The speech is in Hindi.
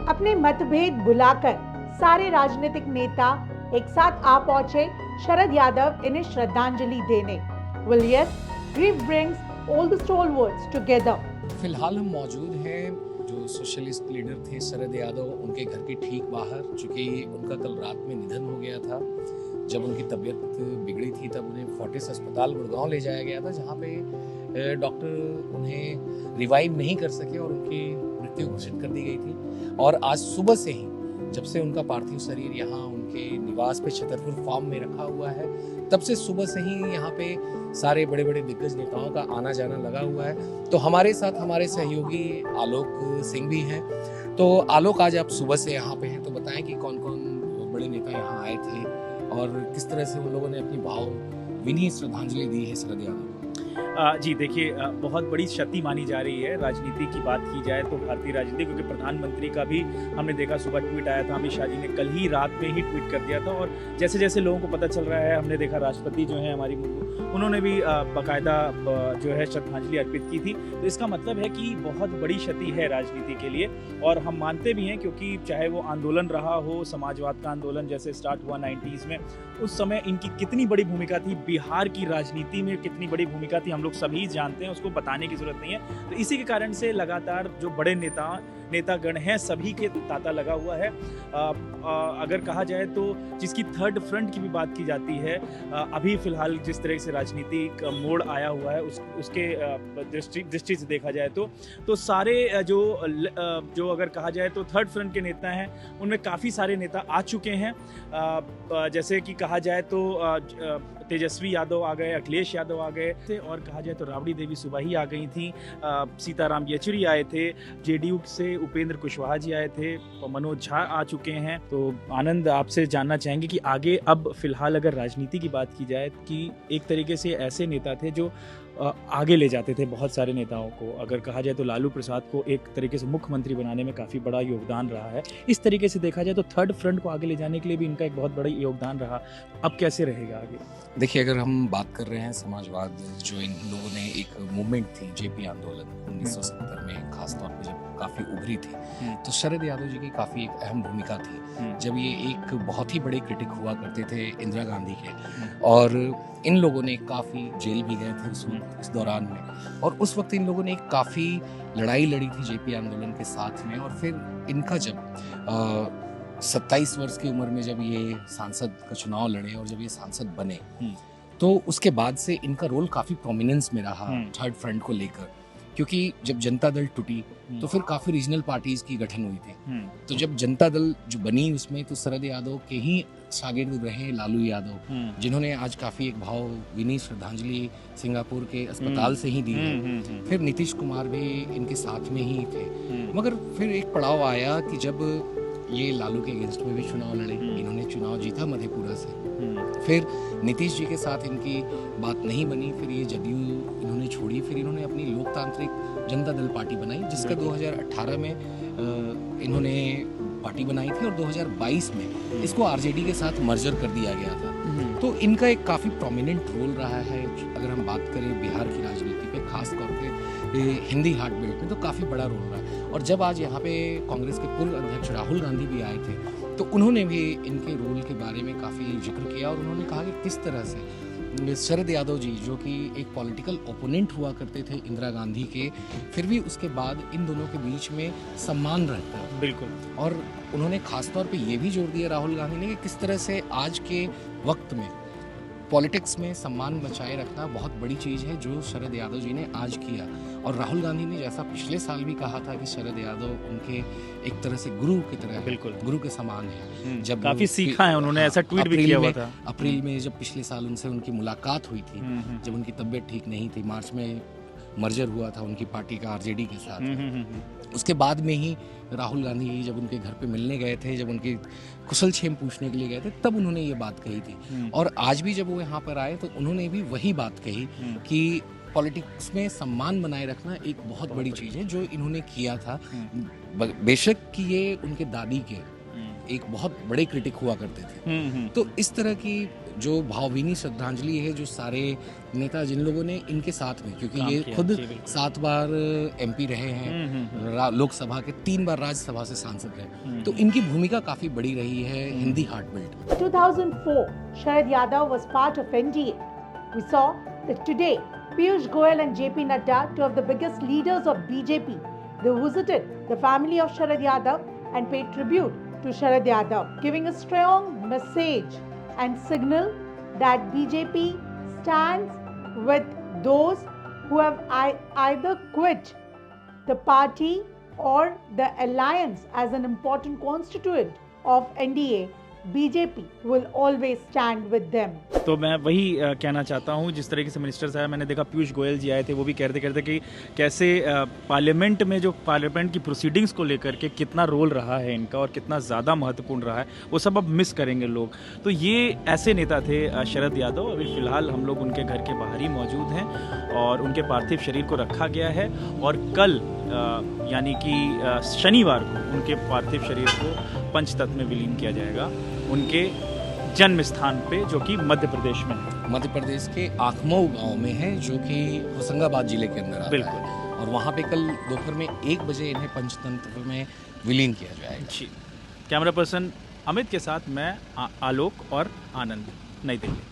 अपने मतभेद भुलाकर सारे राजनीतिक नेता एक साथ आ पहुंचे शरद यादव इन्हें श्रद्धांजलि देने। Well, yes, grief brings all the stalwarts together. फिलहाल हम मौजूद हैं जो सोशलिस्ट लीडर थे शरद यादव, उनके घर के ठीक बाहर, चूँकि उनका कल रात में निधन हो गया था। जब उनकी तबीयत बिगड़ी थी तब उन्हें फोर्टिस अस्पताल गुड़गांव ले जाया गया था, जहाँ पे डॉक्टर उन्हें रिवाइव नहीं कर सके और उनकी मृत्यु घोषित कर दी गई थी। और आज सुबह से ही जब से उनका पार्थिव शरीर यहाँ उनके निवास पे छतरपुर फार्म में रखा हुआ है, तब से सुबह से ही यहाँ पे सारे बड़े बड़े दिग्गज नेताओं का आना जाना लगा हुआ है। तो हमारे साथ हमारे सहयोगी आलोक सिंह भी हैं। तो आलोक, आज आप सुबह से यहाँ पे हैं, तो बताएं कि कौन कौन बड़े नेता यहाँ आए थे और किस तरह से उन लोगों ने अपनी भावभीनी श्रद्धांजलि दी है शरद यादव को। जी देखिए, बहुत बड़ी क्षति मानी जा रही है। राजनीति की बात की जाए तो भारतीय राजनीति, क्योंकि प्रधानमंत्री का भी हमने देखा सुबह ट्वीट आया था, अमित शाह जी ने कल ही रात में ही ट्वीट कर दिया था। और जैसे जैसे लोगों को पता चल रहा है, हमने देखा राष्ट्रपति जो है हमारी मुर्मू, उन्होंने भी बाकायदा जो है श्रद्धांजलि अर्पित की थी। तो इसका मतलब है कि बहुत बड़ी क्षति है राजनीति के लिए, और हम मानते भी हैं, क्योंकि चाहे वो आंदोलन रहा हो, समाजवाद का आंदोलन जैसे स्टार्ट हुआ 90s में, उस समय इनकी कितनी बड़ी भूमिका थी, बिहार की राजनीति में कितनी बड़ी भूमिका थी, हम लोग सभी जानते हैं, उसको बताने की जरूरत नहीं है। तो इसी के कारण से लगातार जो बड़े नेतागण हैं, सभी के तांता लगा हुआ है। अगर कहा जाए तो जिसकी थर्ड फ्रंट की भी बात की जाती है, अभी फिलहाल जिस तरह से राजनीतिक मोड़ आया हुआ है, उसके दृष्टि से देखा जाए तो सारे जो अगर कहा जाए तो थर्ड फ्रंट के नेता हैं, उनमें काफ़ी सारे नेता आ चुके हैं। जैसे कि कहा जाए तो तेजस्वी यादव आ गए, अखिलेश यादव आ गए थे, और कहा जाए तो राबड़ी देवी सुबह ही आ गई थी, सीताराम येचुरी आए थे, जेडीयू से उपेंद्र कुशवाहा जी आए थे, मनोज झा आ चुके हैं। तो आनंद, आपसे जानना चाहेंगे कि आगे अब फिलहाल अगर राजनीति की बात की जाए कि एक तरीके से ऐसे नेता थे जो आगे ले जाते थे बहुत सारे नेताओं को। अगर कहा जाए तो लालू प्रसाद को एक तरीके से मुख्यमंत्री बनाने में काफ़ी बड़ा योगदान रहा है। इस तरीके से देखा जाए तो थर्ड फ्रंट को आगे ले जाने के लिए भी इनका एक बहुत बड़ा योगदान रहा। अब कैसे रहेगा आगे? देखिए, अगर हम बात कर रहे हैं समाजवाद, जो इन लोगों ने एक मूवमेंट थी, जेपी आंदोलन 1970 में खासतौर पर जब काफ़ी उभरी थी, तो शरद यादव जी की काफ़ी एक अहम भूमिका थी। जब ये एक बहुत ही बड़े क्रिटिक हुआ करते थे इंदिरा गांधी के, और इन लोगों ने काफ़ी जेल भी गए थे उस दौरान में, और उस वक्त इन लोगों ने काफ़ी लड़ाई लड़ी थी जेपी आंदोलन के साथ में। और फिर इनका जब 27 वर्ष की उम्र में जब ये सांसद का चुनाव लड़े और जब ये सांसद बने, तो उसके बाद से इनका रोल काफ़ी प्रोमिनेंस में रहा थर्ड फ्रंट को लेकर। क्योंकि जब जनता दल टूटी तो फिर काफ़ी रीजनल पार्टीज की गठन हुई थी। तो जब जनता दल जो बनी, उसमें तो शरद यादव के ही शागिर्द रहे लालू यादव, जिन्होंने आज काफ़ी एक भावभीनी श्रद्धांजलि सिंगापुर के अस्पताल से ही दी है। फिर नीतीश कुमार भी इनके साथ में ही थे। मगर फिर एक पड़ाव आया कि जब ये लालू के अगेंस्ट में भी चुनाव लड़े, इन्होंने चुनाव जीता मधेपुरा से। फिर नीतीश जी के साथ इनकी बात नहीं बनी, फिर ये जदयू इन्होंने छोड़ी, फिर इन्होंने अपनी लोकतांत्रिक जनता दल पार्टी बनाई, जिसका 2018 में इन्होंने पार्टी बनाई थी, और 2022 में इसको आरजेडी के साथ मर्जर कर दिया गया था। तो इनका एक काफ़ी प्रोमिनेंट रोल रहा है। अगर हम बात करें बिहार की राजनीति पे, खास तौर पे हिंदी हार्ट बेल्ट में, तो काफ़ी बड़ा रोल रहा है। और जब आज यहाँ पे कांग्रेस के पूर्व अध्यक्ष राहुल गांधी भी आए थे, तो उन्होंने भी इनके रोल के बारे में काफ़ी जिक्र किया, और उन्होंने कहा कि किस तरह से शरद यादव जी, जो कि एक पॉलिटिकल ओपोनेंट हुआ करते थे इंदिरा गांधी के, फिर भी उसके बाद इन दोनों के बीच में सम्मान रहता है। बिल्कुल। और उन्होंने खासतौर पे ये भी जोर दिया राहुल गांधी ने कि किस तरह से आज के वक्त में पॉलिटिक्स में सम्मान बचाए रखना बहुत बड़ी चीज़ है, जो शरद यादव जी ने आज किया। और राहुल गांधी ने जैसा पिछले साल भी कहा था कि शरद यादव उनके एक तरह से गुरु की तरह, बिल्कुल गुरु के समान है। जब काफ़ी सीखा है उन्होंने, ऐसा ट्वीट भी किया हुआ था। अप्रैल में जब पिछले साल उनसे उनकी मुलाकात हुई थी, जब उनकी तबीयत ठीक नहीं थी, मार्च में मर्जर हुआ था उनकी पार्टी का आरजेडी के साथ। उसके बाद में ही राहुल गांधी जब उनके घर पे मिलने गए थे, जब उनके कुशल क्षेम पूछने के लिए गए थे, तब उन्होंने ये बात कही थी। और आज भी जब वो यहाँ पर आए तो उन्होंने भी वही बात कही कि पॉलिटिक्स में सम्मान बनाए रखना एक बहुत बड़ी चीज़ है, जो इन्होंने किया था। बेशक कि ये उनके दादी के एक बहुत बड़े क्रिटिक हुआ करते थे। तो इस तरह की जो भावभीनी श्रद्धांजलि है जो सारे नेता जिन लोगों ने इनके साथ में, क्योंकि काम ये किया, खुद जी, बिल्कुल। 7 बार एमपी रहे हैं, लोकसभा के 3 बार राज्यसभा से सांसद रहे, तो इनकी भूमिका काफी बड़ी रही है हिंदी हार्ट बेल्ट में। 2004, Sharad Yadav was part of NDA. We saw that today, Piyush Goyal and JP Nadda, two of the biggest leaders of BJP, they visited the family of Sharad Yadav and paid tribute to Sharad Yadav, giving a strong message and signal that BJP stands with those who have either quit the party or the alliance as an important constituent of NDA. BJP will always stand with them. तो मैं वही कहना चाहता हूँ, जिस तरीके से मिनिस्टर्स आए, मैंने देखा पीयूष गोयल जी आए थे, वो भी कहते कि कैसे पार्लियामेंट में जो पार्लियामेंट की प्रोसीडिंग्स को लेकर के कितना रोल रहा है इनका और कितना ज़्यादा महत्वपूर्ण रहा है, वो सब अब मिस करेंगे लोग। तो ये ऐसे नेता थे शरद यादव। अभी फ़िलहाल हम लोग उनके घर के बाहर ही मौजूद हैं और उनके पार्थिव शरीर को रखा गया है और कल यानी कि शनिवार को उनके पार्थिव शरीर को पंचतत्व में विलीन किया जाएगा, उनके जन्म स्थान पे, जो कि मध्य प्रदेश में है। मध्य प्रदेश के आखमऊ गांव में है, जो कि होशंगाबाद जिले के अंदर आता बिल्कुल है, और वहाँ पे कल दोपहर में 1 बजे इन्हें पंचतंत्र में विलीन किया जाएगा। जी, कैमरा पर्सन अमित के साथ मैं आलोक और आनंद, नई दिल्ली।